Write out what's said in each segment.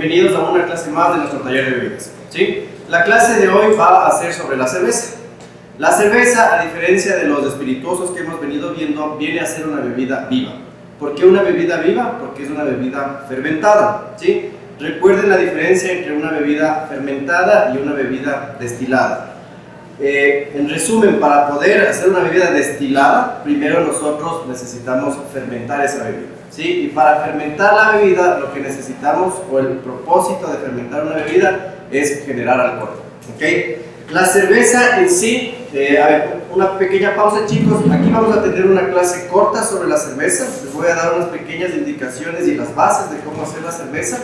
bienvenidos a una clase más de nuestro taller de bebidas. ¿Sí? La clase de hoy va a ser sobre la cerveza. La cerveza, a diferencia de los espirituosos que hemos venido viendo, viene a ser una bebida viva. ¿Por qué una bebida viva? Porque es una bebida fermentada. ¿Sí? Recuerden la diferencia entre una bebida fermentada y una bebida destilada. En resumen, para poder hacer una bebida destilada, primero nosotros necesitamos fermentar esa bebida. ¿Sí? Y para fermentar la bebida, lo que necesitamos, o el propósito de fermentar una bebida, es generar alcohol. ¿Okay? La cerveza en sí, a ver, una pequeña pausa, chicos. Aquí vamos a tener una clase corta sobre la cerveza. Les voy a dar unas pequeñas indicaciones y las bases de cómo hacer la cerveza.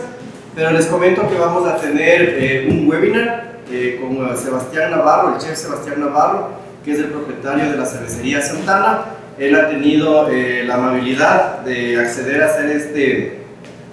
Pero les comento que vamos a tener un webinar con Sebastián Navarro, el chef Sebastián Navarro, que es el propietario de la cervecería Santana. Él ha tenido la amabilidad de acceder a hacer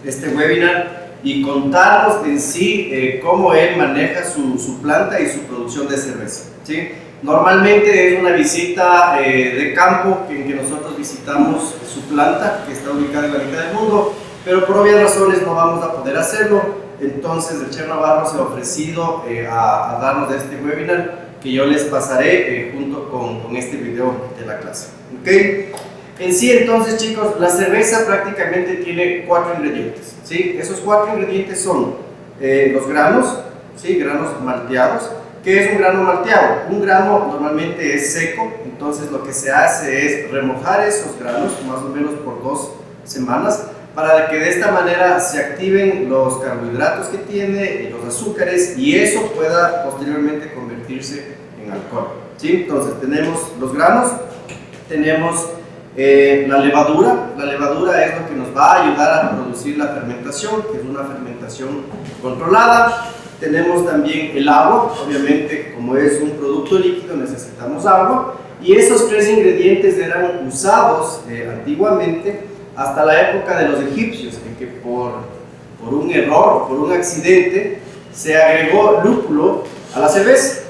este webinar y contarnos en sí cómo él maneja su planta y su producción de cerveza. ¿Sí? Normalmente es una visita de campo en que nosotros visitamos su planta, que está ubicada en la mitad del mundo, pero por obvias razones no vamos a poder hacerlo. Entonces el chef Navarro se ha ofrecido a darnos este webinar que yo les pasaré junto con este video de la clase. ¿Okay? En sí, entonces, chicos, la cerveza prácticamente tiene 4 ingredientes. ¿Sí? Esos 4 ingredientes son los granos, ¿sí? Granos malteados. ¿Qué es un grano malteado? Un grano normalmente es seco, entonces lo que se hace es remojar esos granos más o menos por 2 semanas para que de esta manera se activen los carbohidratos que tiene y los azúcares y eso pueda posteriormente convertirse en alcohol. ¿Sí? Entonces tenemos los granos, tenemos la levadura. La levadura es lo que nos va a ayudar a producir la fermentación, que es una fermentación controlada. Tenemos también el agua, obviamente como es un producto líquido necesitamos agua y esos 3 ingredientes eran usados antiguamente hasta la época de los egipcios, en que por un error o por un accidente se agregó lúpulo a la cerveza.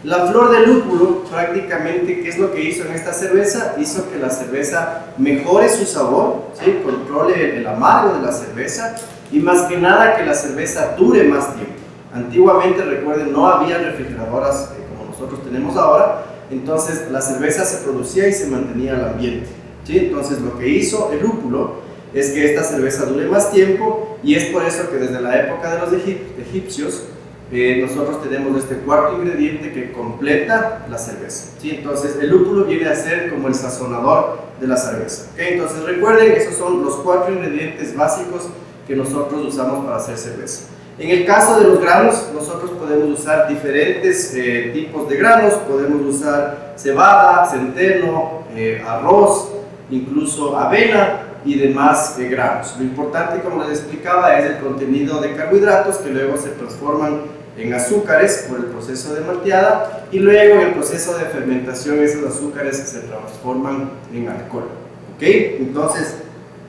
La flor de lúpulo prácticamente, ¿qué es lo que hizo en esta cerveza? Hizo que la cerveza mejore su sabor, ¿sí? Controle el amargo de la cerveza y más que nada que la cerveza dure más tiempo. Antiguamente, recuerden, no había refrigeradoras como nosotros tenemos ahora, entonces la cerveza se producía y se mantenía al ambiente. ¿Sí? Entonces lo que hizo el lúpulo es que esta cerveza dure más tiempo y es por eso que desde la época de los egipcios nosotros tenemos este cuarto ingrediente que completa la cerveza. ¿Sí? Entonces el lúpulo viene a ser como el sazonador de la cerveza. ¿Okay? Entonces recuerden, esos son los 4 ingredientes básicos que nosotros usamos para hacer cerveza. En el caso de los granos, nosotros podemos usar diferentes tipos de granos, podemos usar cebada, centeno, arroz, incluso avena y demás granos. Lo importante, como les explicaba, es el contenido de carbohidratos que luego se transforman en azúcares por el proceso de malteada y luego en el proceso de fermentación esos azúcares se transforman en alcohol. ¿Ok? Entonces,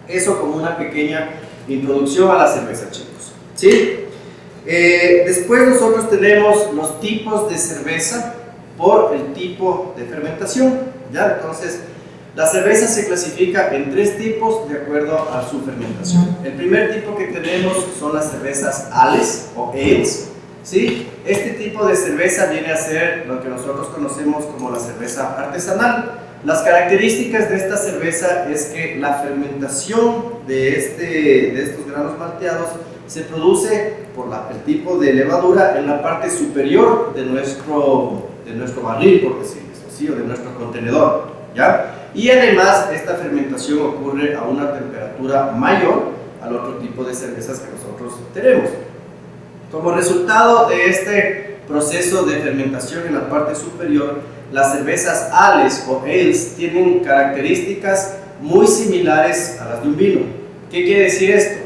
eso como una pequeña introducción a la cerveza, chicos. ¿Sí? Después nosotros tenemos los tipos de cerveza por el tipo de fermentación. ¿Ya? Entonces, la cerveza se clasifica en 3 tipos de acuerdo a su fermentación. El primer tipo que tenemos son las cervezas ales o ales. ¿Sí? Este tipo de cerveza viene a ser lo que nosotros conocemos como la cerveza artesanal. Las características de esta cerveza es que la fermentación de estos granos malteados se produce por el tipo de levadura en la parte superior de nuestro barril, por decirlo así, o de nuestro contenedor. ¿Ya? Y además esta fermentación ocurre a una temperatura mayor al otro tipo de cervezas que nosotros tenemos. Como resultado de este proceso de fermentación en la parte superior, las cervezas ales o ales tienen características muy similares a las de un vino. ¿Qué quiere decir esto?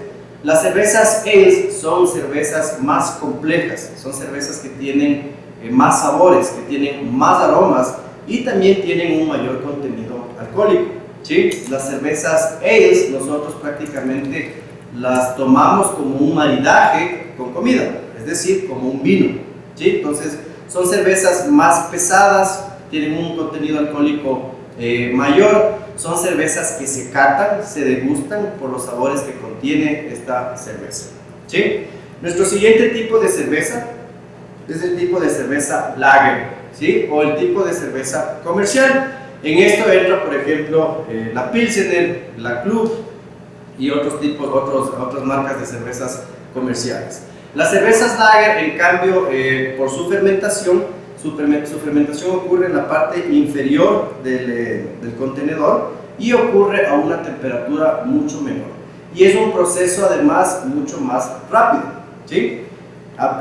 Las cervezas ales son cervezas más complejas, son cervezas que tienen más sabores, que tienen más aromas y también tienen un mayor contenido alcohólico. ¿Sí? Las cervezas ales nosotros prácticamente las tomamos como un maridaje con comida, es decir, como un vino. ¿Sí? Entonces son cervezas más pesadas, tienen un contenido alcohólico mayor, son cervezas que se catan, se degustan por los sabores que contiene esta cerveza. ¿Sí? Nuestro siguiente tipo de cerveza es el tipo de cerveza lager, ¿sí? O el tipo de cerveza comercial. En esto entra, por ejemplo, la Pilsener, la Club y otras marcas de cervezas comerciales. Las cervezas lager, en cambio, por su fermentación ocurre en la parte inferior del contenedor y ocurre a una temperatura mucho menor. Y es un proceso además mucho más rápido, ¿sí?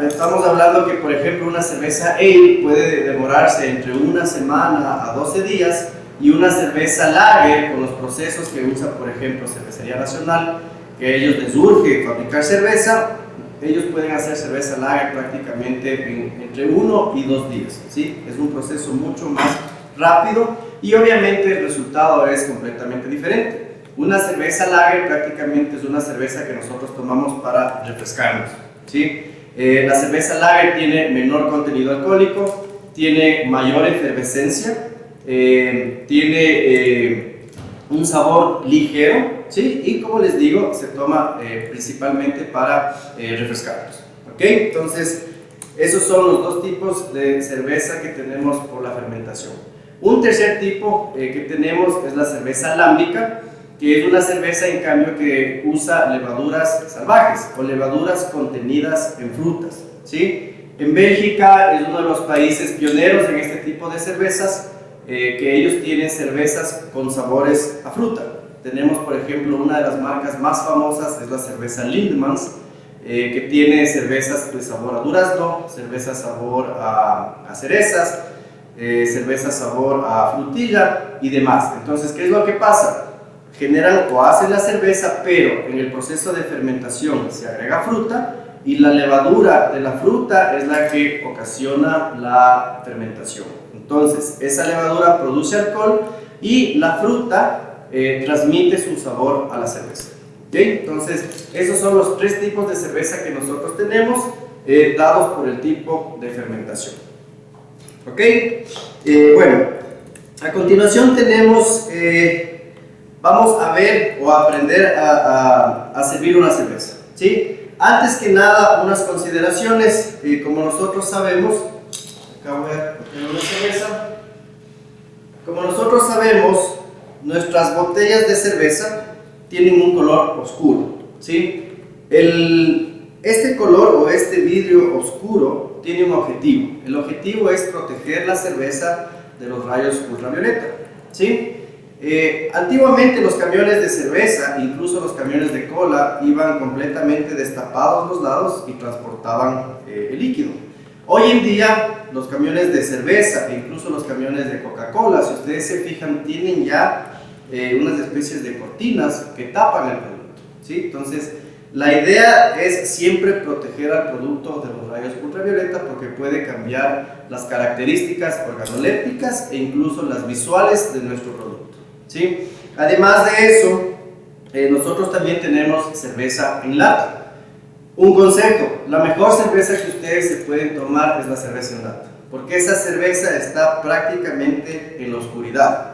Estamos hablando que, por ejemplo, una cerveza ale puede demorarse entre una semana a 12 días y una cerveza lager, con los procesos que usa, por ejemplo, Cervecería Nacional, que a ellos les urge fabricar cerveza, ellos pueden hacer cerveza lager prácticamente entre 1 y 2 días, ¿sí? Es un proceso mucho más rápido y obviamente el resultado es completamente diferente. Una cerveza lager prácticamente es una cerveza que nosotros tomamos para refrescarnos, ¿sí? La cerveza lager tiene menor contenido alcohólico, tiene mayor efervescencia, tiene un sabor ligero, ¿sí? Y como les digo, se toma principalmente para refrescarnos, ¿ok? Entonces, esos son los dos tipos de cerveza que tenemos por la fermentación. Un tercer tipo que tenemos es la cerveza alámbica, que es una cerveza en cambio que usa levaduras salvajes o levaduras contenidas en frutas, ¿sí? En Bélgica es uno de los países pioneros en este tipo de cervezas, que ellos tienen cervezas con sabores a fruta. Tenemos, por ejemplo, una de las marcas más famosas es la cerveza Lindemans, que tiene cervezas de sabor a durazno, cerveza sabor a cerezas, cerveza sabor a frutilla y demás. Entonces, ¿qué es lo que pasa? Generan o hacen la cerveza, pero en el proceso de fermentación se agrega fruta y la levadura de la fruta es la que ocasiona la fermentación. Entonces, esa levadura produce alcohol y la fruta transmite su sabor a la cerveza. ¿Okay? Entonces, esos son los tres tipos de cerveza que nosotros tenemos, dados por el tipo de fermentación. ¿Ok? Bueno, a continuación tenemos... vamos a ver o a aprender a servir una cerveza, ¿sí? Antes que nada, unas consideraciones. Como nosotros sabemos, acá voy a poner una cerveza. Como nosotros sabemos, nuestras botellas de cerveza tienen un color oscuro, ¿sí? Este color o este vidrio oscuro tiene un objetivo. El objetivo es proteger la cerveza de los rayos ultravioleta, ¿sí? Antiguamente los camiones de cerveza, incluso los camiones de cola, iban completamente destapados los lados y transportaban el líquido. Hoy en día los camiones de cerveza e incluso los camiones de Coca-Cola, si ustedes se fijan, tienen ya unas especies de cortinas que tapan el producto, ¿sí? Entonces la idea es siempre proteger al producto de los rayos ultravioleta, porque puede cambiar las características organolépticas e incluso las visuales de nuestro producto, ¿sí? Además de eso, nosotros también tenemos cerveza en lata. Un consejo: la mejor cerveza que ustedes se pueden tomar es la cerveza en lata, porque esa cerveza está prácticamente en la oscuridad.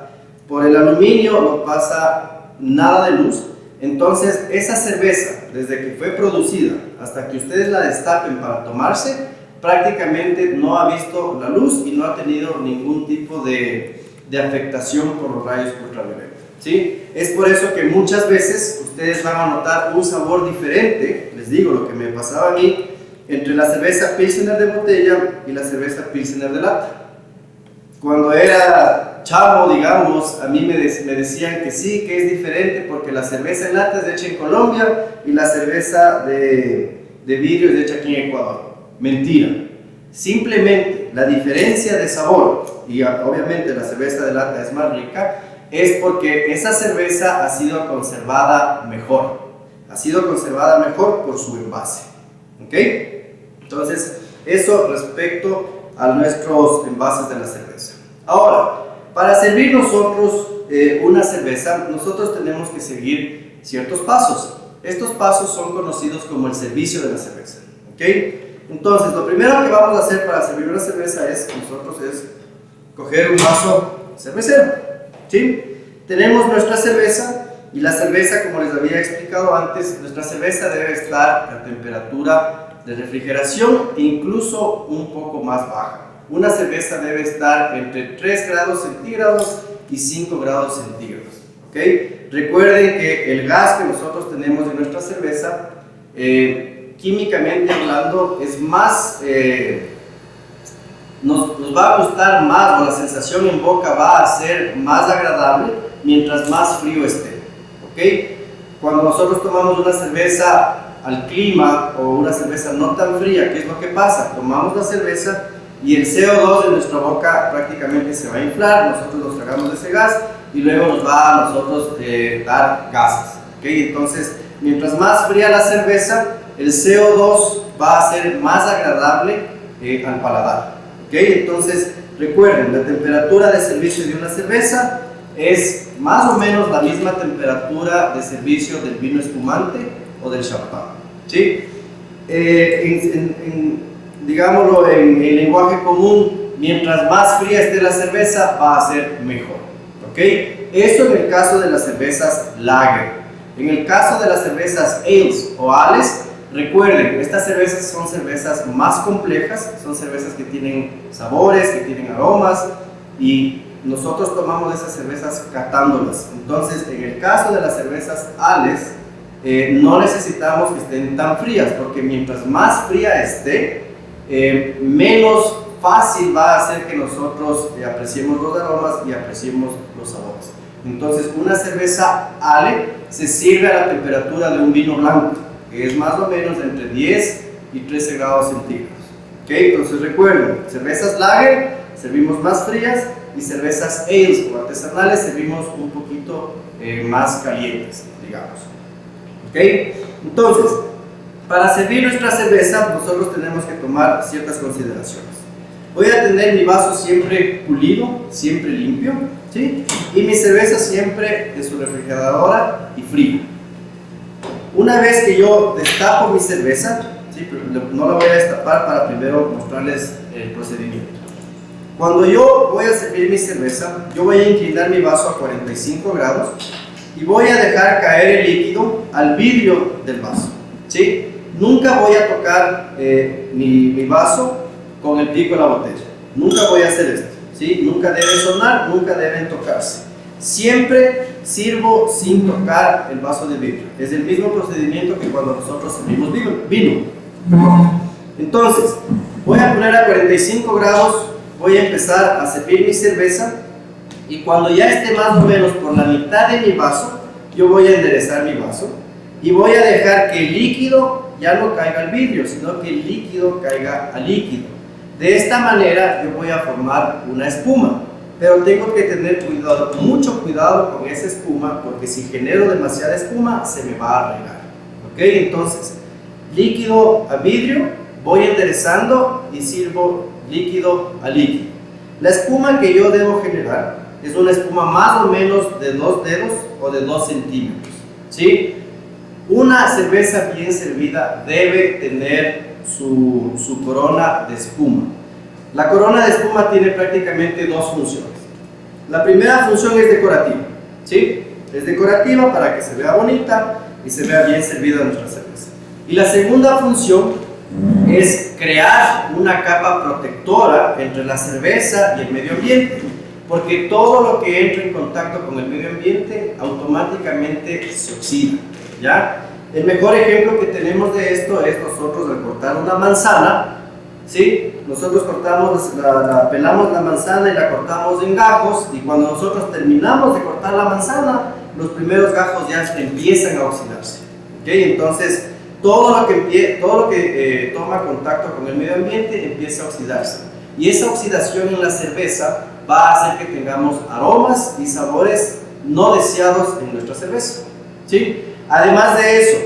Por el aluminio no pasa nada de luz, entonces esa cerveza, desde que fue producida hasta que ustedes la destapen para tomarse, prácticamente no ha visto la luz y no ha tenido ningún tipo de afectación por los rayos ultravioleta, ¿sí? Es por eso que muchas veces ustedes van a notar un sabor diferente. Les digo lo que me pasaba a mí entre la cerveza Pilsener de botella y la cerveza Pilsener de lata. Cuando era chavo, digamos, a mí me decían que sí, que es diferente porque la cerveza en lata es hecha en Colombia y la cerveza de vidrio es hecha aquí en Ecuador. Mentira. Simplemente la diferencia de sabor, y obviamente la cerveza de lata es más rica, es porque esa cerveza ha sido conservada mejor. Ha sido conservada mejor por su envase. ¿Ok? Entonces, eso respecto a nuestros envases de la cerveza. Ahora, para servir nosotros una cerveza, nosotros tenemos que seguir ciertos pasos. Estos pasos son conocidos como el servicio de la cerveza, ¿ok? Entonces, lo primero que vamos a hacer para servir una cerveza es coger un vaso cervecero, ¿sí? Tenemos nuestra cerveza, y la cerveza, como les había explicado antes, nuestra cerveza debe estar a temperatura de refrigeración e incluso un poco más baja. Una cerveza debe estar entre 3 grados centígrados y 5 grados centígrados. ¿Okay? Recuerden que el gas que nosotros tenemos en nuestra cerveza, químicamente hablando, es más, nos va a gustar más, o la sensación en boca va a ser más agradable mientras más frío esté. ¿Okay? Cuando nosotros tomamos una cerveza al clima o una cerveza no tan fría, ¿qué es lo que pasa? Tomamos la cerveza y el CO2 de nuestra boca prácticamente se va a inflar, nosotros nos tragamos ese gas y luego nos va a nosotros dar gases. ¿Okay? Entonces, mientras más fría la cerveza, el CO2 va a ser más agradable al paladar. ¿Okay? Entonces, recuerden, la temperatura de servicio de una cerveza es más o menos la misma temperatura de servicio del vino espumante o del champán. ¿Sí? Digámoslo en lenguaje común, mientras más fría esté la cerveza, va a ser mejor. ¿Okay? Esto en el caso de las cervezas lager. En el caso de las cervezas ales o ales, recuerden, estas cervezas son cervezas más complejas, son cervezas que tienen sabores, que tienen aromas, y nosotros tomamos esas cervezas catándolas. Entonces, en el caso de las cervezas ales, no necesitamos que estén tan frías, porque mientras más fría esté, menos fácil va a hacer que nosotros apreciemos los aromas y apreciemos los sabores. Entonces, una cerveza ale se sirve a la temperatura de un vino blanco, que es más o menos entre 10 y 13 grados centígrados. ¿Okay? Entonces recuerden, cervezas lager servimos más frías y cervezas ales o artesanales servimos un poquito más calientes, digamos. ¿Okay? Entonces, para servir nuestra cerveza, nosotros tenemos que tomar ciertas consideraciones. Voy a tener mi vaso siempre pulido, siempre limpio, ¿sí? Y mi cerveza siempre en su refrigeradora y fría. Una vez que yo destapo mi cerveza, ¿sí? No la voy a destapar para primero mostrarles el procedimiento. Cuando yo voy a servir mi cerveza, yo voy a inclinar mi vaso a 45 grados y voy a dejar caer el líquido al vidrio del vaso, ¿sí? Nunca voy a tocar mi vaso con el pico de la botella. Nunca voy a hacer esto, ¿sí? Nunca deben sonar, nunca deben tocarse. Siempre sirvo sin tocar el vaso de vidrio. Es el mismo procedimiento que cuando nosotros servimos vino. Entonces, voy a poner a 45 grados, voy a empezar a servir mi cerveza y cuando ya esté más o menos por la mitad de mi vaso, yo voy a enderezar mi vaso y voy a dejar que el líquido ya no caiga al vidrio, sino que el líquido caiga al líquido. De esta manera yo voy a formar una espuma, pero tengo que tener cuidado, mucho cuidado con esa espuma, porque si genero demasiada espuma se me va a regar. ¿Ok? Entonces, líquido a vidrio, voy enderezando y sirvo líquido a líquido. La espuma que yo debo generar es una espuma más o menos de 2 dedos o de 2 centímetros. ¿Sí? Una cerveza bien servida debe tener su corona de espuma. La corona de espuma tiene prácticamente 2 funciones. La primera función es decorativa, ¿sí? Es decorativa para que se vea bonita y se vea bien servida nuestra cerveza. Y la segunda función es crear una capa protectora entre la cerveza y el medio ambiente, porque todo lo que entra en contacto con el medio ambiente automáticamente se oxida, ¿ya? El mejor ejemplo que tenemos de esto es nosotros al cortar una manzana, ¿sí? Nosotros pelamos la manzana y la cortamos en gajos, y cuando nosotros terminamos de cortar la manzana, los primeros gajos ya empiezan a oxidarse. ¿Okay? Entonces, todo lo que toma contacto con el medio ambiente empieza a oxidarse. Y esa oxidación en la cerveza va a hacer que tengamos aromas y sabores no deseados en nuestra cerveza, ¿sí? Además de eso,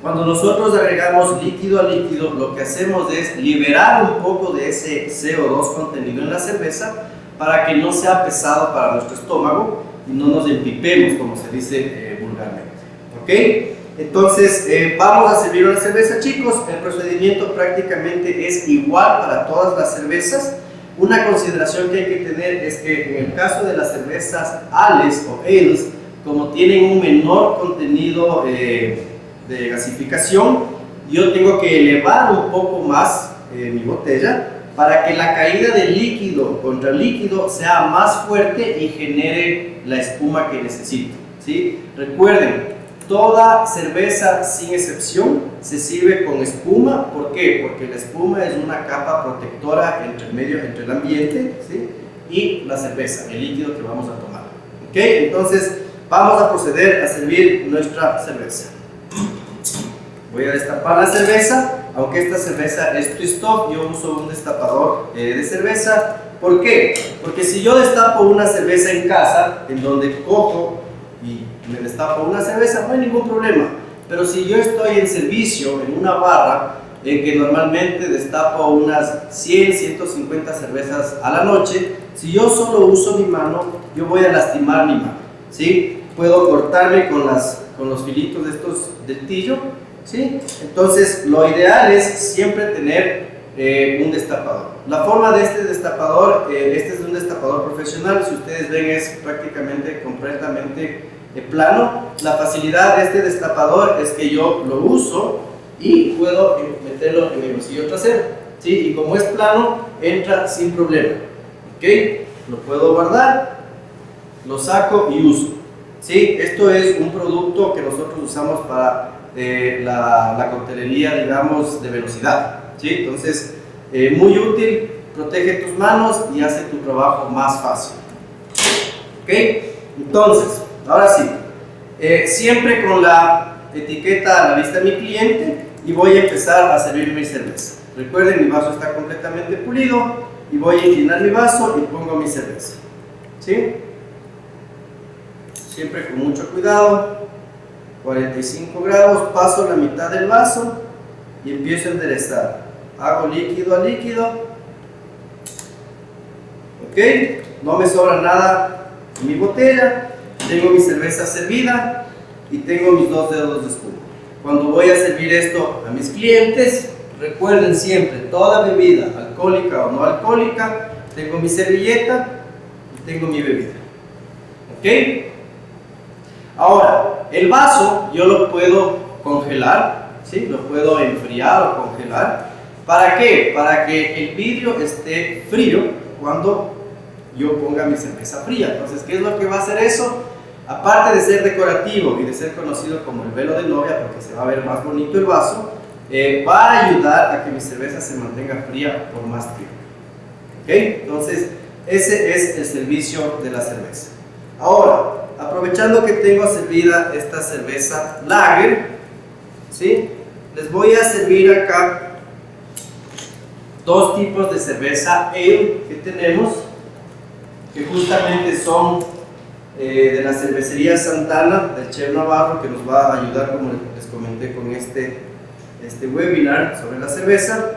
cuando nosotros agregamos líquido a líquido, lo que hacemos es liberar un poco de ese CO2 contenido en la cerveza para que no sea pesado para nuestro estómago y no nos empipemos, como se dice vulgarmente. ¿Ok? Entonces, vamos a servir una cerveza, chicos. El procedimiento prácticamente es igual para todas las cervezas. Una consideración que hay que tener es que en el caso de las cervezas ales o ales, como tienen un menor contenido de gasificación, yo tengo que elevar un poco más mi botella para que la caída del líquido contra líquido sea más fuerte y genere la espuma que necesito, ¿sí? Recuerden, toda cerveza sin excepción se sirve con espuma. ¿Por qué? Porque la espuma es una capa protectora entre el ambiente, ¿sí? Y la cerveza, el líquido que vamos a tomar. ¿Ok? Entonces vamos a proceder a servir nuestra cerveza. Voy a destapar la cerveza. Aunque esta cerveza es twist off, yo uso un destapador de cerveza. ¿Por qué? Porque si yo destapo una cerveza en casa, en donde cojo y me destapo una cerveza, no hay ningún problema. Pero si yo estoy en servicio, en una barra, en que normalmente destapo unas 100, 150 cervezas a la noche, si yo solo uso mi mano, yo voy a lastimar mi mano, ¿sí? Puedo cortarme con los filitos de estos del tillo, ¿sí? Entonces, lo ideal es siempre tener un destapador. La forma de este destapador, este es un destapador profesional, si ustedes ven es prácticamente completamente plano. La facilidad de este destapador es que yo lo uso y puedo meterlo en mi bolsillo trasero, ¿sí? Y como es plano, entra sin problema, ¿ok? Lo puedo guardar, lo saco y uso, ¿sí? Esto es un producto que nosotros usamos para la coctelería, digamos, de velocidad, ¿sí? Entonces, muy útil, protege tus manos y hace tu trabajo más fácil, ¿ok? Entonces, ahora sí, siempre con la etiqueta a la vista de mi cliente, y voy a empezar a servir mi cerveza. Recuerden, mi vaso está completamente pulido y voy a inclinar mi vaso y pongo mi cerveza, ¿sí? Siempre con mucho cuidado. 45 grados, paso la mitad del vaso y empiezo a enderezar. Hago líquido a líquido, ok, no me sobra nada en mi botella, tengo mi cerveza servida y tengo mis 2 dedos de espuma. Cuando voy a servir esto a mis clientes, recuerden siempre, toda bebida, alcohólica o no alcohólica, tengo mi servilleta y tengo mi bebida, ok. Ahora, el vaso yo lo puedo congelar, ¿sí? Lo puedo enfriar o congelar. ¿Para qué? Para que el vidrio esté frío cuando yo ponga mi cerveza fría. Entonces, ¿qué es lo que va a hacer eso? Aparte de ser decorativo y de ser conocido como el velo de novia, porque se va a ver más bonito el vaso, va a ayudar a que mi cerveza se mantenga fría por más tiempo, ¿ok? Entonces, ese es el servicio de la cerveza. Ahora, aprovechando que tengo servida esta cerveza lager, ¿sí? Les voy a servir acá 2 tipos de cerveza ale que tenemos, que justamente son de la cervecería Santana, del chef Navarro, que nos va a ayudar, como les comenté, con este webinar sobre la cerveza.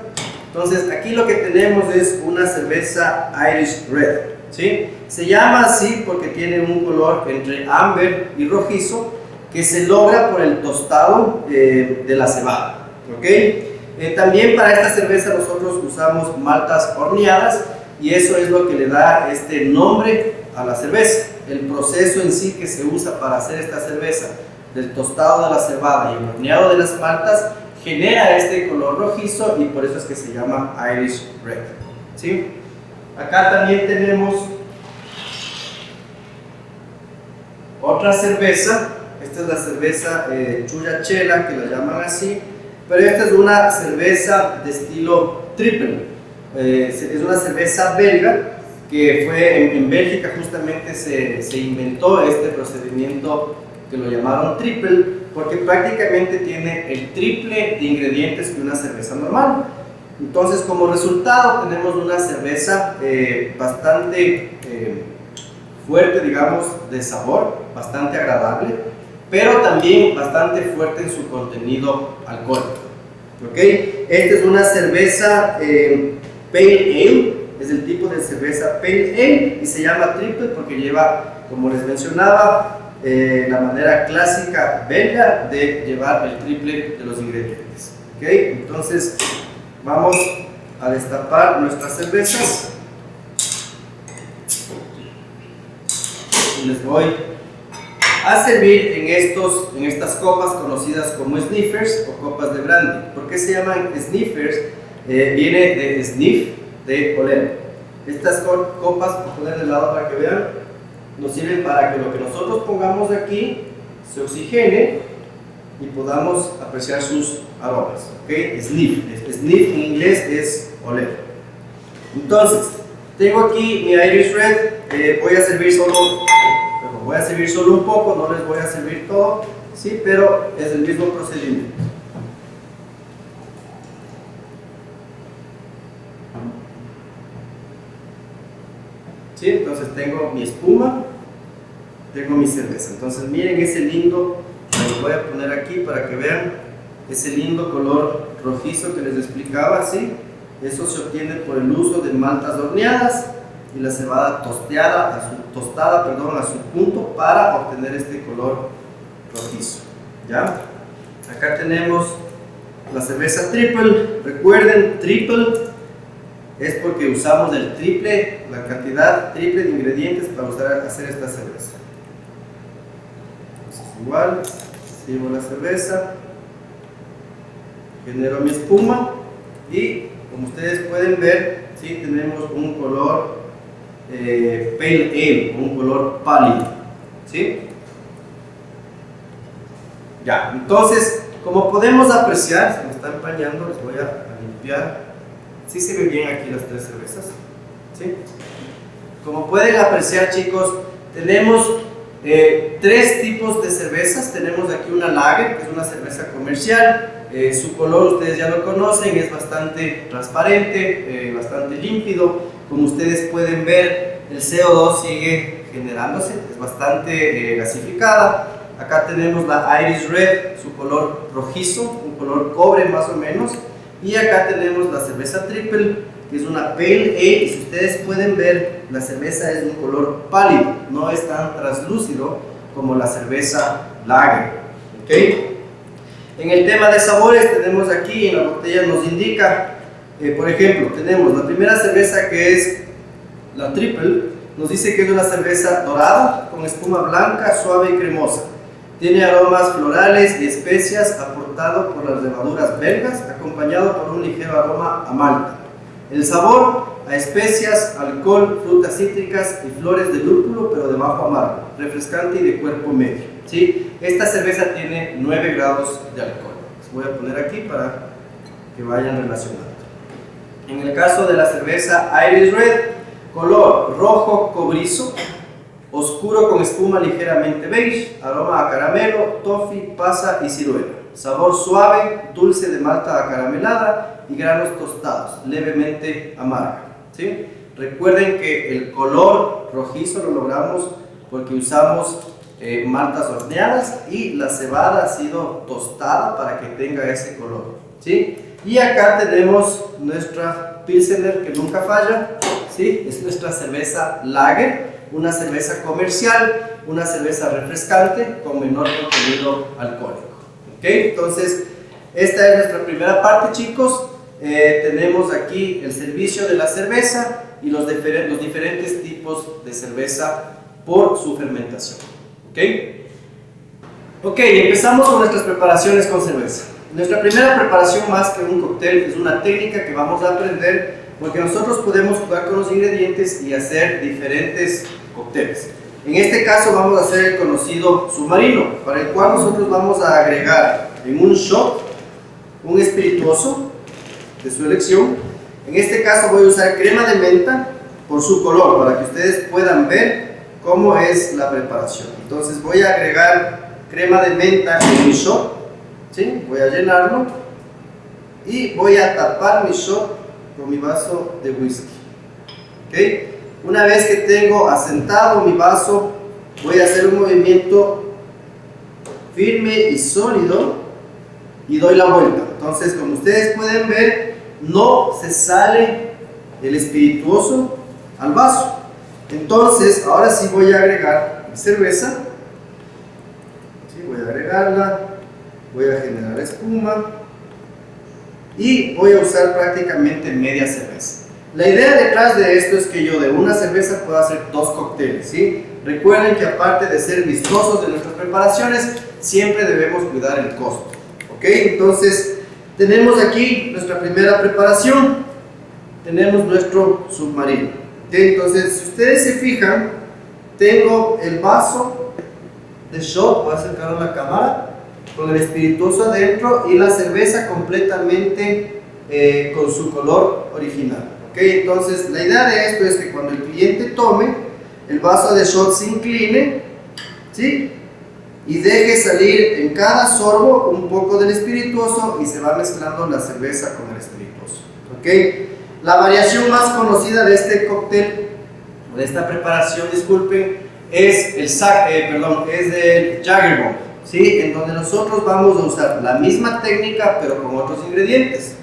Entonces, aquí lo que tenemos es una cerveza Irish Red, ¿sí? Se llama así porque tiene un color entre ámbar y rojizo que se logra por el tostado de la cebada, ¿ok? También para esta cerveza nosotros usamos maltas horneadas y eso es lo que le da este nombre a la cerveza. El proceso en sí que se usa para hacer esta cerveza, del tostado de la cebada y el horneado de las maltas, genera este color rojizo y por eso es que se llama Irish Red, ¿sí? Acá también tenemos otra cerveza. Esta es la cerveza Chuyachela, que la llaman así, pero esta es una cerveza de estilo triple. Es una cerveza belga que fue en Bélgica, justamente se inventó este procedimiento que lo llamaron triple, porque prácticamente tiene el triple de ingredientes que una cerveza normal. Entonces, como resultado tenemos una cerveza bastante fuerte, digamos, de sabor, bastante agradable, pero también bastante fuerte en su contenido alcohólico, ¿ok? Esta es una cerveza Pale Ale, es el tipo de cerveza Pale Ale y se llama triple porque lleva, como les mencionaba, la manera clásica belga de llevar el triple de los ingredientes, ¿ok? Entonces, vamos a destapar nuestras cervezas y les voy a servir en estas copas conocidas como sniffers o copas de brandy. ¿Por qué se llaman sniffers? Viene de sniff, de oler. Estas copas, voy a poner de lado para que vean, nos sirven para que lo que nosotros pongamos aquí se oxigene y podamos apreciar sus aromas. ¿Okay? Sniff. Sniff en inglés es oler. Entonces, tengo aquí mi Irish Red. Voy a servir solo un poco, no les voy a servir todo, sí, pero es el mismo procedimiento. ¿Sí? Entonces tengo mi espuma, tengo mi cerveza. Entonces miren ese lindo, lo voy a poner aquí para que vean ese lindo color rojizo que les explicaba, ¿sí? Eso se obtiene por el uso de maltas horneadas y la cebada tostada a su punto para obtener este color rojizo. ¿Ya? Acá tenemos la cerveza triple. Recuerden, triple es porque usamos el triple, la cantidad triple de ingredientes para hacer esta cerveza. Entonces, igual, sirvo la cerveza, genero mi espuma y como ustedes pueden ver, ¿sí? Tenemos un color pale ale, un color pálido, ¿sí? Ya, entonces, como podemos apreciar, se me está empañando, les voy a limpiar. ¿Sí se ve bien aquí las tres cervezas? ¿Sí? Como pueden apreciar, chicos, tenemos tres tipos de cervezas. Tenemos aquí una lager, que es una cerveza comercial. Su color ustedes ya lo conocen, es bastante transparente, bastante límpido. Como ustedes pueden ver, el CO2 sigue generándose, es bastante gasificada. Acá tenemos la Irish Red, su color rojizo, un color cobre más o menos. Y acá tenemos la cerveza triple, que es una pale ale, y si ustedes pueden ver, la cerveza es de un color pálido, no es tan translúcido como la cerveza lager. ¿Okay? En el tema de sabores tenemos aquí, en la botella nos indica, por ejemplo, tenemos la primera cerveza que es la triple, nos dice que es una cerveza dorada, con espuma blanca, suave y cremosa. Tiene aromas florales y especias aportado por las levaduras belgas, acompañado por un ligero aroma a malta. El sabor a especias, alcohol, frutas cítricas y flores de lúpulo, pero de bajo amargo, refrescante y de cuerpo medio. ¿Sí? Esta cerveza tiene 9 grados de alcohol. Les voy a poner aquí para que vayan relacionando. En el caso de la cerveza Irish Red, color rojo cobrizo, oscuro con espuma ligeramente beige, aroma a caramelo, toffee, pasa y ciruela. Sabor suave, dulce de malta acaramelada y granos tostados, levemente amarga. ¿Sí? Recuerden que el color rojizo lo logramos porque usamos maltas horneadas y la cebada ha sido tostada para que tenga ese color. ¿Sí? Y acá tenemos nuestra Pilsener que nunca falla. ¿Sí? Es nuestra cerveza lager, una cerveza comercial, una cerveza refrescante con menor contenido alcohólico. ¿Okay? Entonces, esta es nuestra primera parte, chicos. Tenemos aquí el servicio de la cerveza y los diferentes tipos de cerveza por su fermentación. Ok, empezamos con nuestras preparaciones con cerveza. Nuestra primera preparación, más que un cóctel, es una técnica que vamos a aprender porque nosotros podemos jugar con los ingredientes y hacer diferentes cócteles. En este caso vamos a hacer el conocido submarino, para el cual nosotros vamos a agregar en un shot un espirituoso de su elección. En este caso voy a usar crema de menta por su color, para que ustedes puedan ver cómo es la preparación. Entonces voy a agregar crema de menta en mi shot, ¿sí? Voy a llenarlo y voy a tapar mi shot con mi vaso de whisky. ¿Okay? Una vez que tengo asentado mi vaso, voy a hacer un movimiento firme y sólido y doy la vuelta. Entonces, como ustedes pueden ver, no se sale el espirituoso al vaso. Entonces, ahora sí voy a agregar mi cerveza. ¿Sí? Voy a agregarla, voy a generar espuma y voy a usar prácticamente media cerveza. La idea detrás de esto es que yo de una cerveza pueda hacer dos cócteles, ¿sí? recuerden que aparte de ser vistosos de nuestras preparaciones, siempre debemos cuidar el costo. ¿Ok? Entonces, tenemos aquí nuestra primera preparación. Tenemos nuestro submarino. ¿Ok? Entonces, si ustedes se fijan, tengo el vaso de shot, voy a acercar a la cámara, con el espirituoso adentro y la cerveza completamente con su color original. ¿Ok? Entonces, la idea de esto es que cuando el cliente tome, el vaso de shot se incline, ¿sí? Y deje salir en cada sorbo un poco del espirituoso y se va mezclando la cerveza con el espirituoso. ¿Ok? La variación más conocida de este cóctel, de esta preparación, disculpen, es es del Jagger Bomb, ¿sí? En donde nosotros vamos a usar la misma técnica pero con otros ingredientes.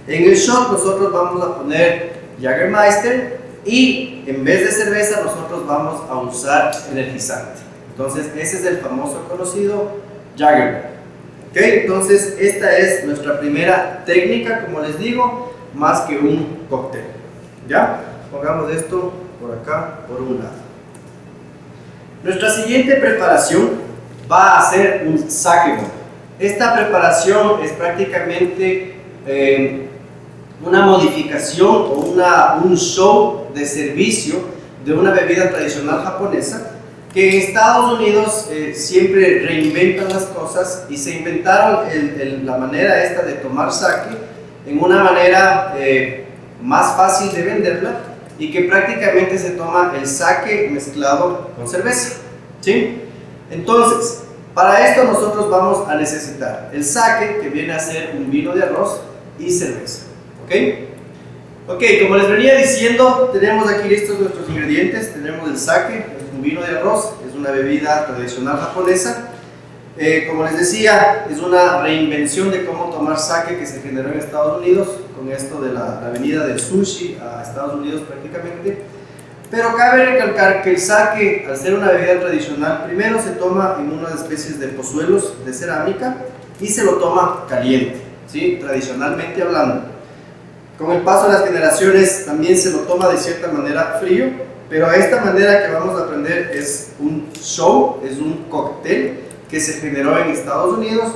En el shot nosotros vamos a poner Jägermeister y en vez de cerveza nosotros vamos a usar energizante. Entonces ese es el famoso conocido Jagger Bomb. ¿Ok? Entonces esta es nuestra primera técnica, como les digo, más que un cóctel. ¿Ya? Pongamos esto por acá, por un lado. Nuestra siguiente preparación va a ser un sake bomb. Esta preparación es prácticamente una modificación o un show de servicio de una bebida tradicional japonesa que en Estados Unidos siempre reinventan las cosas y se inventaron la manera esta de tomar sake en una manera más fácil de venderla y que prácticamente se toma el sake mezclado con cerveza, ¿sí? Entonces, para esto nosotros vamos a necesitar el sake, que viene a ser un vino de arroz, y cerveza. ¿Ok? Ok, como les venía diciendo, tenemos aquí listos nuestros ingredientes. Tenemos el sake, es un vino de arroz, es una bebida tradicional japonesa. Como les decía, es una reinvención de cómo tomar sake que se generó en Estados Unidos, con esto de la venida del sushi a Estados Unidos prácticamente. Pero cabe recalcar que el sake, al ser una bebida tradicional, primero se toma en unas especies de pozuelos de cerámica y se lo toma caliente, ¿sí? Tradicionalmente hablando. Con el paso de las generaciones también se lo toma de cierta manera frío, pero esta manera que vamos a aprender es un show, es un cóctel que se generó en Estados Unidos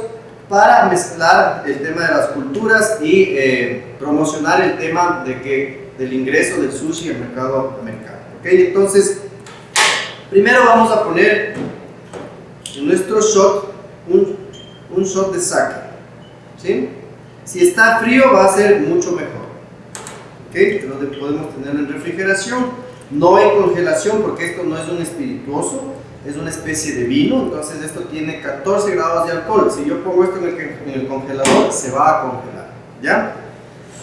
para mezclar el tema de las culturas y promocionar el tema del ingreso del sushi al mercado americano. ¿Okay? Entonces, primero vamos a poner en nuestro shot un shot de sake, ¿sí? Si está frío va a ser mucho mejor. ¿Okay? Lo podemos tener en refrigeración, no en congelación, porque esto no es un espirituoso, es una especie de vino. Entonces esto tiene 14 grados de alcohol. Si yo pongo esto en el congelador, se va a congelar, ¿ya?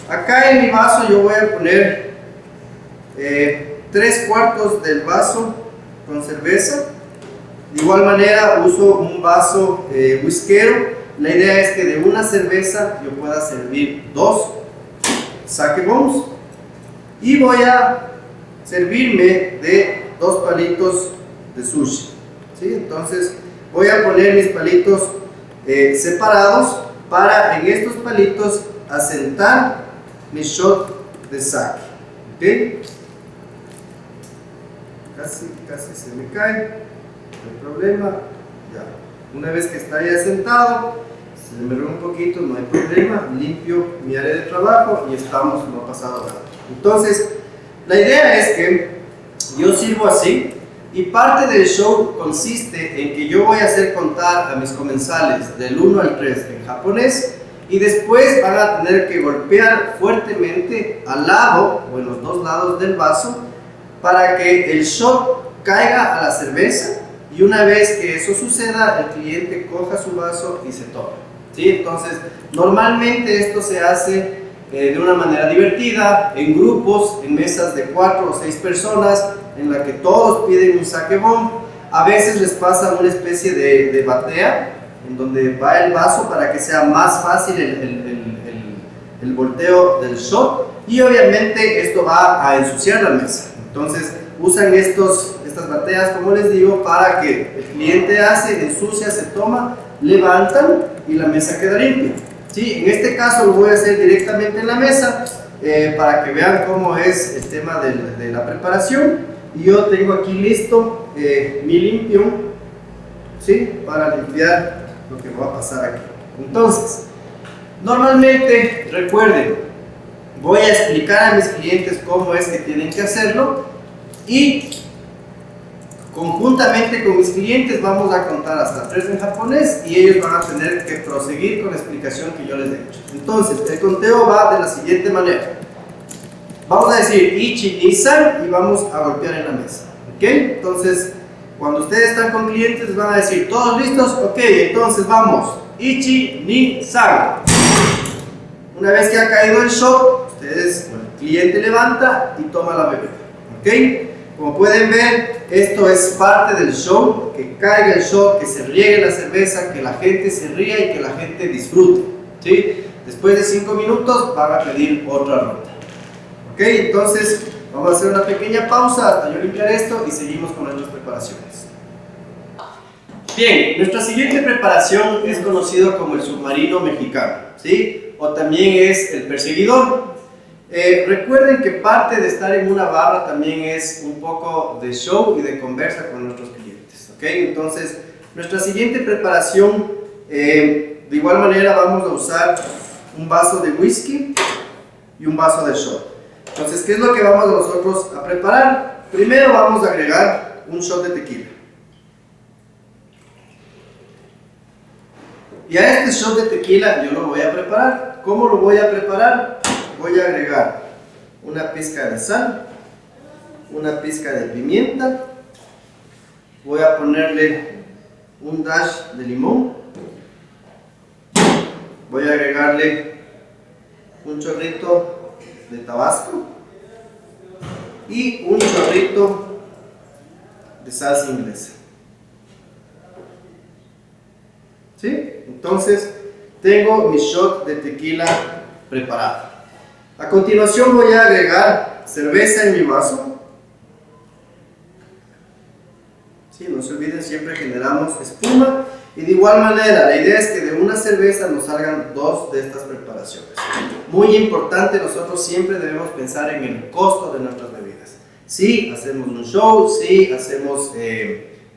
Acá en mi vaso yo voy a poner 3/4 del vaso con cerveza. De igual manera uso un vaso whiskero. La idea es que de una cerveza yo pueda servir 2 sake bombs y voy a servirme de 2 palitos de sushi, ¿sí? Entonces voy a poner mis palitos separados para en estos palitos asentar mi shot de sake. ¿Okay? Casi se me cae, no hay problema. Ya. Una vez que está ya sentado, se me rompe un poquito, no hay problema, limpio mi área de trabajo y estamos, no ha pasado nada. Entonces, la idea es que yo sirvo así y parte del show consiste en que yo voy a hacer contar a mis comensales del 1 al 3 en japonés y después van a tener que golpear fuertemente al lado o en los 2 lados del vaso para que el shot caiga a la cerveza. Y una vez que eso suceda, el cliente coja su vaso y se toma, ¿sí? Entonces, normalmente esto se hace de una manera divertida, en grupos, en mesas de 4 o 6 personas, en la que todos piden un sake bomb. A veces les pasa una especie de batea, en donde va el vaso para que sea más fácil el volteo del shot. Y obviamente esto va a ensuciar la mesa. Entonces, usan estas bateas, como les digo, para que el cliente hace, ensucia, se toma, levantan y la mesa queda limpia, ¿sí? En este caso lo voy a hacer directamente en la mesa para que vean cómo es el tema de la preparación. Y yo tengo aquí listo mi limpión, ¿sí? Para limpiar lo que va a pasar aquí. Entonces, normalmente, recuerden, voy a explicar a mis clientes cómo es que tienen que hacerlo y conjuntamente con mis clientes vamos a contar hasta 3 en japonés y ellos van a tener que proseguir con la explicación que yo les he hecho. Entonces, el conteo va de la siguiente manera. Vamos a decir ichi, ni, san y vamos a golpear en la mesa. ¿Ok? Entonces, cuando ustedes están con clientes van a decir, ¿todos listos? Ok, entonces vamos. Ichi, ni, san. Una vez que ha caído el shot, ustedes, el cliente levanta y toma la bebida. ¿Ok? Como pueden ver, esto es parte del show, que caiga el shot, que se riegue la cerveza, que la gente se ría y que la gente disfrute. ¿Sí? Después de 5 minutos van a pedir otra ronda. ¿Ok? Entonces vamos a hacer una pequeña pausa hasta yo limpiar esto y seguimos con nuestras preparaciones. Bien, nuestra siguiente preparación es conocido como el submarino mexicano, ¿sí? O también es el perseguidor. Recuerden que parte de estar en una barra también es un poco de show y de conversa con nuestros clientes. ¿Ok? Entonces, nuestra siguiente preparación, de igual manera vamos a usar un vaso de whisky y un vaso de shot. Entonces, ¿qué es lo que vamos nosotros a preparar? Primero vamos a agregar un shot de tequila. Y a este shot de tequila yo lo voy a preparar. ¿Cómo lo voy a preparar? Voy a agregar una pizca de sal, una pizca de pimienta, voy a ponerle un dash de limón, voy a agregarle un chorrito de tabasco y un chorrito de salsa inglesa. ¿Sí? Entonces tengo mi shot de tequila preparado. A continuación voy a agregar cerveza en mi vaso. Sí, no se olviden, siempre generamos espuma. Y de igual manera, la idea es que de una cerveza nos salgan 2 de estas preparaciones. Muy importante, nosotros siempre debemos pensar en el costo de nuestras bebidas. Sí, hacemos un show, sí, hacemos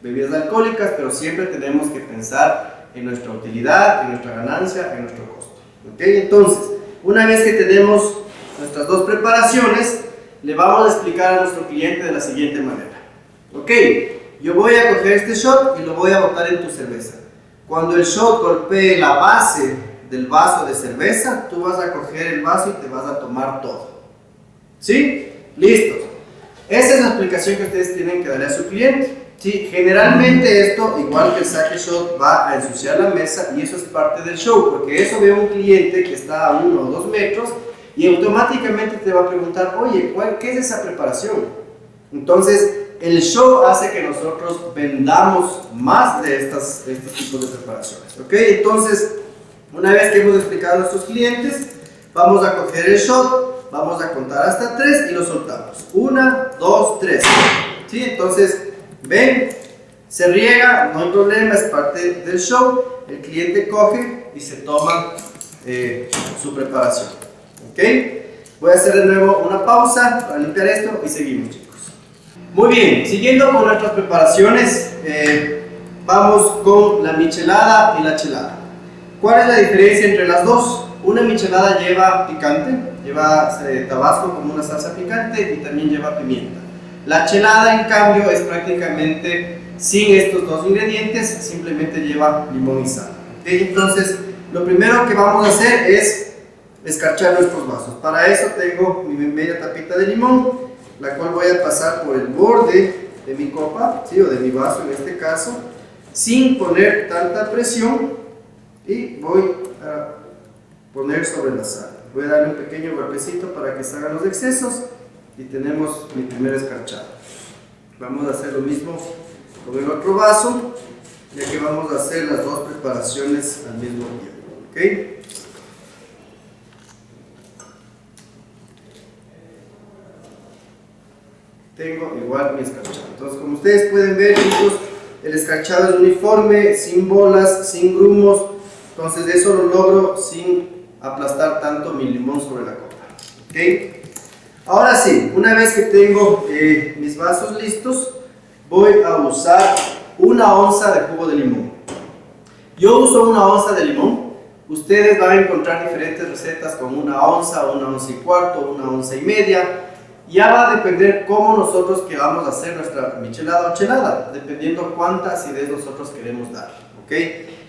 bebidas alcohólicas, pero siempre tenemos que pensar en nuestra utilidad, en nuestra ganancia, en nuestro costo. ¿Ok? Entonces, una vez que tenemos nuestras 2 preparaciones, le vamos a explicar a nuestro cliente de la siguiente manera. Ok, yo voy a coger este shot y lo voy a botar en tu cerveza. Cuando el shot golpee la base del vaso de cerveza, tú vas a coger el vaso y te vas a tomar todo. ¿Sí? Listos. Esa es la explicación que ustedes tienen que darle a su cliente. ¿Sí? Generalmente esto, igual que el sake shot, va a ensuciar la mesa y eso es parte del show, porque eso ve a un cliente que está a 1 o 2 metros y automáticamente te va a preguntar, oye, ¿qué es esa preparación? Entonces, el show hace que nosotros vendamos más de estos tipos de preparaciones. ¿Ok? Entonces, una vez que hemos explicado a nuestros clientes, vamos a coger el shot, vamos a contar hasta 3 y lo soltamos. 1, 2, 3. ¿Sí? Entonces, ven, se riega, no hay problema, es parte del show. El cliente coge y se toma su preparación. ¿Ok? Voy a hacer de nuevo una pausa para limpiar esto y seguimos, chicos. Muy bien, siguiendo con nuestras preparaciones, vamos con la michelada y la chelada. ¿Cuál es la diferencia entre las dos? Una michelada lleva picante, lleva tabasco como una salsa picante y también lleva pimienta. La chelada, en cambio, es prácticamente sin estos 2 ingredientes, simplemente lleva limón y sal. ¿Okay? Entonces, lo primero que vamos a hacer es escarchar nuestros vasos. Para eso tengo mi media tapita de limón, la cual voy a pasar por el borde de mi copa, ¿sí? O de mi vaso en este caso, sin poner tanta presión, y voy a poner sobre la sal. Voy a darle un pequeño golpecito para que salgan los excesos y tenemos mi primer escarchado. Vamos a hacer lo mismo con el otro vaso, ya que vamos a hacer las 2 preparaciones al mismo tiempo. ¿Okay? Tengo igual mi escarchado. Entonces, como ustedes pueden ver, chicos, el escarchado es uniforme, sin bolas, sin grumos. Entonces, eso lo logro sin aplastar tanto mi limón sobre la copa. ¿Okay? Ahora sí, una vez que tengo mis vasos listos, voy a usar 1 onza de jugo de limón. Yo uso 1 onza de limón. Ustedes van a encontrar diferentes recetas con 1 onza, 1 onza y cuarto, 1 onza y media. Ya va a depender cómo nosotros queramos hacer nuestra michelada o chelada, dependiendo cuánta acidez nosotros queremos dar, ¿ok?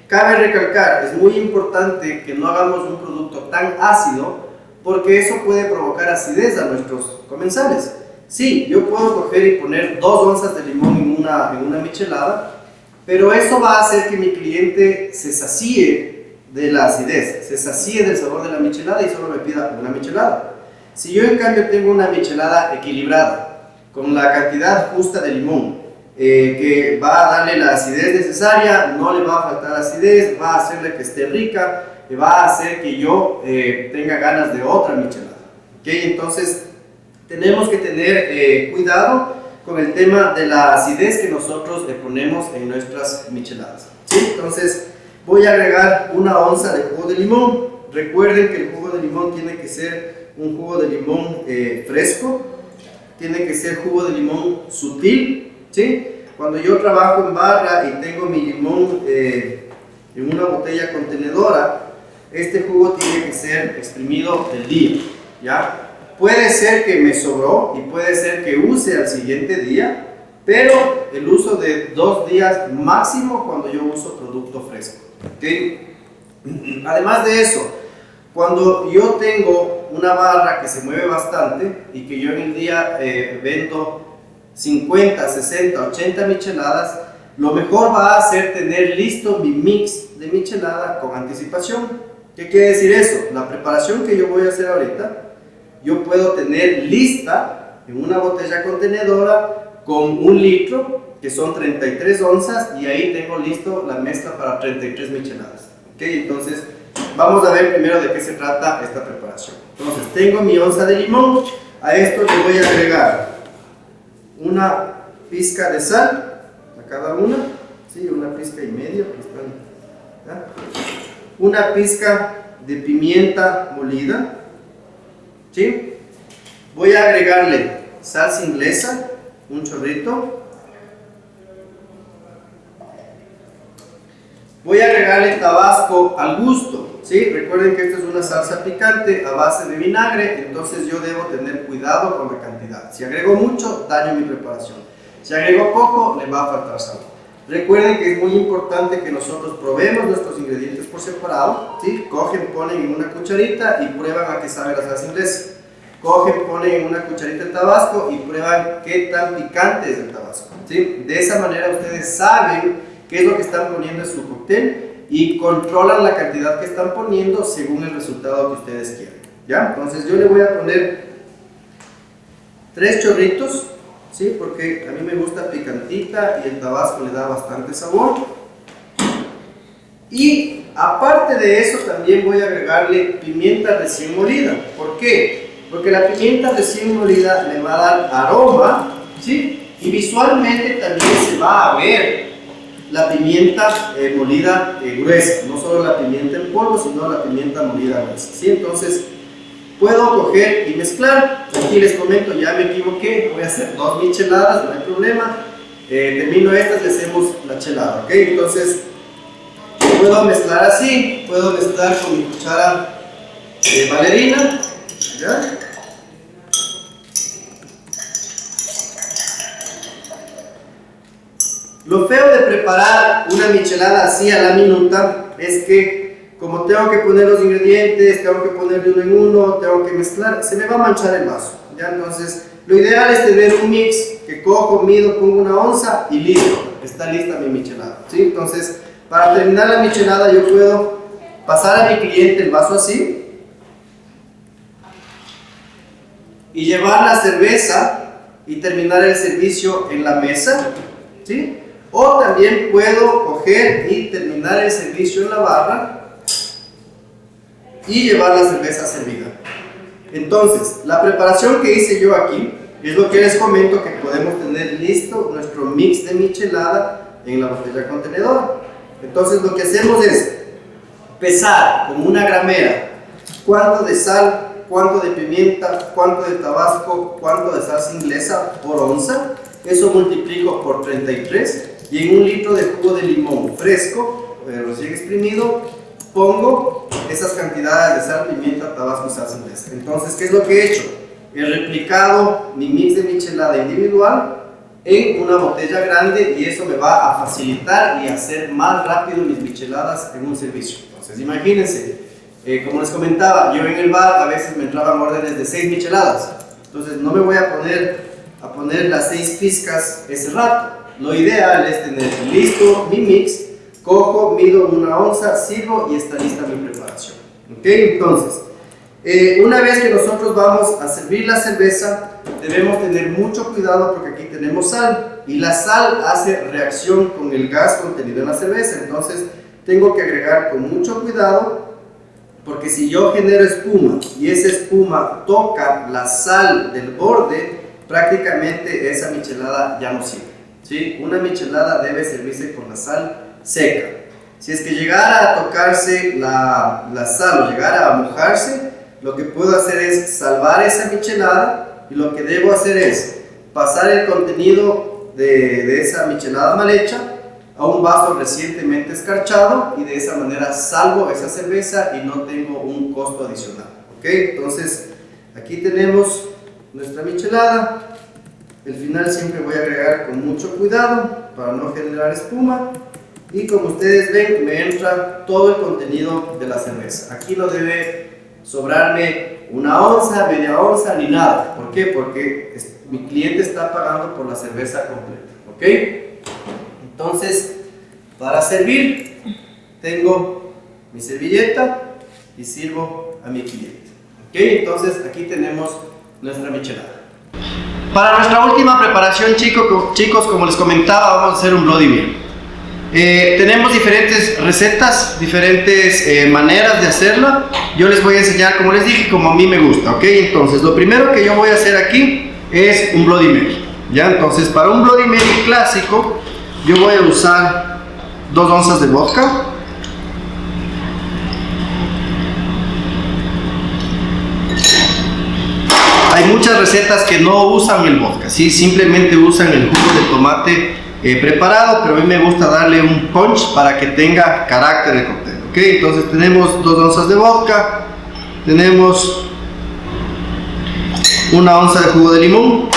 Cabe recalcar, es muy importante que no hagamos un producto tan ácido, porque eso puede provocar acidez a nuestros comensales. Sí, yo puedo coger y poner 2 onzas de limón en una michelada, pero eso va a hacer que mi cliente se sacie de la acidez, se sacie del sabor de la michelada y solo me pida una michelada. Si yo en cambio tengo una michelada equilibrada, con la cantidad justa de limón, que va a darle la acidez necesaria, no le va a faltar acidez, va a hacerle que esté rica, va a hacer que yo tenga ganas de otra michelada. ¿Okay? Entonces, tenemos que tener cuidado con el tema de la acidez que nosotros le ponemos en nuestras micheladas. ¿Sí? Entonces, voy a agregar 1 onza de jugo de limón. Recuerden que el jugo de limón tiene que ser un jugo de limón fresco, tiene que ser jugo de limón sutil, ¿sí? Cuando yo trabajo en barra y tengo mi limón en una botella contenedora, este jugo tiene que ser exprimido del día, ¿ya? Puede ser que me sobró y puede ser que use al siguiente día, pero el uso de 2 días máximo cuando yo uso producto fresco, ¿okay? Además de eso, cuando yo tengo una barra que se mueve bastante y que yo en el día vendo 50, 60, 80 micheladas, lo mejor va a ser tener listo mi mix de michelada con anticipación. ¿Qué quiere decir eso? La preparación que yo voy a hacer ahorita, yo puedo tener lista en una botella contenedora con 1 litro, que son 33 onzas, y ahí tengo listo la mezcla para 33 micheladas. ¿Okay? Entonces, vamos a ver primero de qué se trata esta preparación. Entonces, tengo mi onza de limón. A esto le voy a agregar una pizca de sal a cada una, ¿sí? 1,5 pizcas, ¿ya? Una pizca de pimienta molida, ¿sí? Voy a agregarle salsa inglesa, un chorrito. Voy a agregarle tabasco al gusto, ¿sí? Recuerden que esta es una salsa picante a base de vinagre, entonces yo debo tener cuidado con la cantidad. Si agrego mucho, daño mi preparación. Si agrego poco, le va a faltar sabor. Recuerden que es muy importante que nosotros probemos nuestros ingredientes por separado, ¿sí? Cogen, ponen en una cucharita y prueban a qué sabe la salsa inglesa. Cogen, ponen en una cucharita el tabasco y prueban qué tan picante es el tabasco, ¿sí? De esa manera ustedes saben qué es lo que están poniendo en su cóctel y controlan la cantidad que están poniendo según el resultado que ustedes quieren, ¿ya? Entonces yo le voy a poner 3 chorritos, ¿sí? Porque a mí me gusta picantita y el tabasco le da bastante sabor. Y aparte de eso también voy a agregarle pimienta recién molida. ¿Por qué? Porque la pimienta recién molida le va a dar aroma, ¿sí? Y visualmente también se va a ver la pimienta molida gruesa, no solo la pimienta en polvo, sino la pimienta molida gruesa, ¿sí? Entonces puedo coger y mezclar. Aquí les comento, ya me equivoqué, voy a hacer 2 micheladas, no hay problema. Termino estas y hacemos la chelada, ¿ok? Entonces puedo mezclar así, puedo mezclar con mi cuchara bailarina, ¿ya? Lo feo de preparar una michelada así a la minuta es que como tengo que poner los ingredientes, tengo que poner de uno en uno, tengo que mezclar, se me va a manchar el vaso, ¿ya? Entonces lo ideal es tener un mix que cojo, mido, pongo 1 onza y listo, está lista mi michelada, ¿sí? Entonces para terminar la michelada yo puedo pasar a mi cliente el vaso así y llevar la cerveza y terminar el servicio en la mesa, ¿sí? O también puedo coger y terminar el servicio en la barra y llevar la cerveza servida. Entonces, la preparación que hice yo aquí es lo que les comento, que podemos tener listo nuestro mix de michelada en la botella contenedora. Entonces lo que hacemos es pesar con una gramera cuánto de sal, cuánto de pimienta, cuánto de tabasco, cuánto de salsa inglesa por onza. eso multiplico por 33 y en un litro de jugo de limón fresco, recién exprimido, pongo esas cantidades de sal, pimienta, tabasco y salsa inglesa. Entonces, ¿qué es lo que he hecho? He replicado mi mix de michelada individual en una botella grande y eso me va a facilitar y hacer más rápido mis micheladas en un servicio. Entonces, imagínense, como les comentaba, yo en el bar a veces me entraban órdenes de 6 micheladas. Entonces, no me voy a poner las 6 pizcas ese rato. Lo ideal es tener listo mi mix, cojo, mido una onza, sirvo y está lista mi preparación. ¿Ok? Entonces, una vez que nosotros vamos a servir la cerveza, debemos tener mucho cuidado porque aquí tenemos sal y la sal hace reacción con el gas contenido en la cerveza. Entonces, tengo que agregar con mucho cuidado porque si yo genero espuma y esa espuma toca la sal del borde, prácticamente esa michelada ya no sirve. ¿Sí? Una michelada debe servirse con la sal seca. Si es que llegara a tocarse la sal o llegara a mojarse, lo que puedo hacer es salvar esa michelada y lo que debo hacer es pasar el contenido de esa michelada mal hecha a un vaso recientemente escarchado y de esa manera salvo esa cerveza y no tengo un costo adicional. ¿Ok? Entonces, aquí tenemos nuestra michelada. El final siempre voy a agregar con mucho cuidado para no generar espuma y como ustedes ven me entra todo el contenido de la cerveza. Aquí no debe sobrarme una onza, media onza ni nada. ¿Por qué? Porque mi cliente está pagando por la cerveza completa. ¿Ok? Entonces, para servir tengo mi servilleta y sirvo a mi cliente. ¿Ok? Entonces aquí tenemos nuestra michelada. Para nuestra última preparación, chicos, como les comentaba, vamos a hacer un Bloody Beer. Tenemos diferentes recetas, diferentes maneras de hacerla. Yo les voy a enseñar, como les dije, como a mí me gusta, ¿ok? Entonces, lo primero que yo voy a hacer aquí es un Bloody Mary, ¿ya? Entonces, para un Bloody Mary clásico, yo voy a usar 2 onzas de vodka. Hay muchas recetas que no usan el vodka, ¿sí? Simplemente usan el jugo de tomate preparado, pero a mí me gusta darle un punch para que tenga carácter de cóctel. ¿Ok? Entonces tenemos 2 onzas de vodka, tenemos 1 onza de jugo de limón.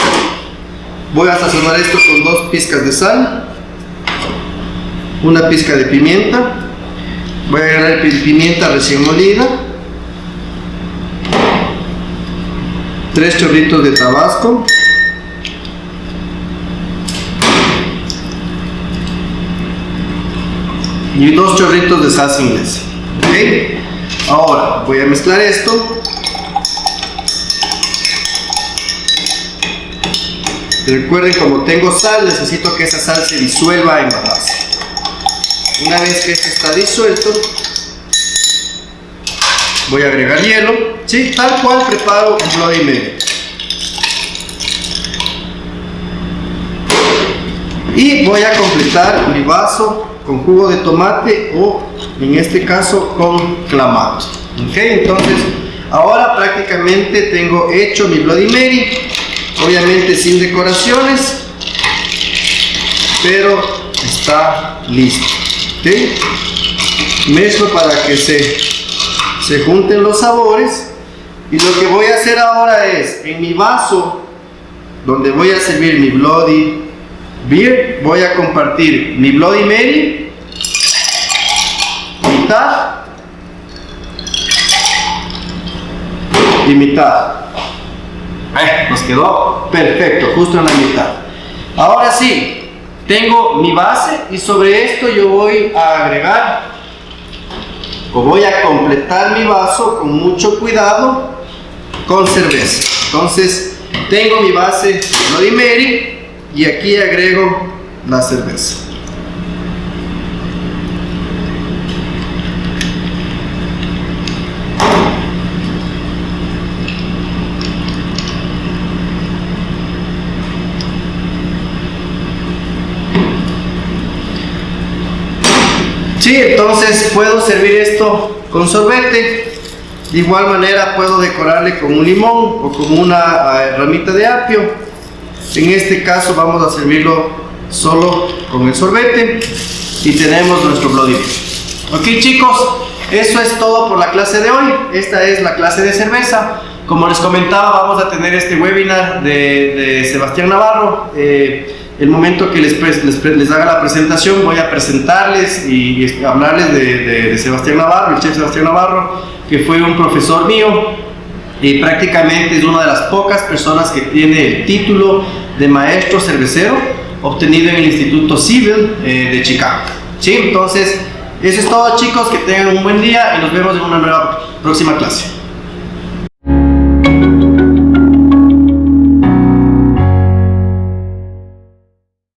Voy a sazonar esto con 2 pizcas de sal, 1 pizca de pimienta. Voy a agregar pimienta recién molida, 3 chorritos de tabasco, y 2 chorritos de salsa inglesa. ¿Okay? Ahora voy a mezclar esto. Recuerden, como tengo sal, necesito que esa sal se disuelva en la base. Una vez que esto está disuelto, voy a agregar hielo, ¿sí? Tal cual preparo un Bloody Mary. Y voy a completar mi vaso con jugo de tomate o, en este caso, con clamato. ¿Ok? Entonces, ahora prácticamente tengo hecho mi Bloody Mary, obviamente sin decoraciones, pero está listo. ¿Ok? Mezclo para que se junten los sabores y lo que voy a hacer ahora es, en mi vaso donde voy a servir mi Bloody Beer, voy a compartir mi Bloody Mary, mitad y mitad. Nos quedó perfecto, justo en la mitad. Ahora sí, tengo mi base y sobre esto yo voy a agregar o voy a completar mi vaso con mucho cuidado con cerveza. Entonces tengo mi base Bloody Mary y aquí agrego la cerveza. Sí, entonces puedo servir esto con sorbete. De igual manera puedo decorarle con un limón o con una ramita de apio. En este caso vamos a servirlo solo con el sorbete y tenemos nuestro Bloody Mary. Ok chicos, eso es todo por la clase de hoy. Esta es la clase de cerveza. Como les comentaba, vamos a tener este webinar de Sebastián Navarro. El momento que les haga la presentación, voy a presentarles y hablarles de Sebastián Navarro, el chef Sebastián Navarro, que fue un profesor mío y prácticamente es una de las pocas personas que tiene el título de maestro cervecero obtenido en el Instituto Civil de Chicago. ¿Sí? Entonces, eso es todo chicos, que tengan un buen día y nos vemos en una próxima clase.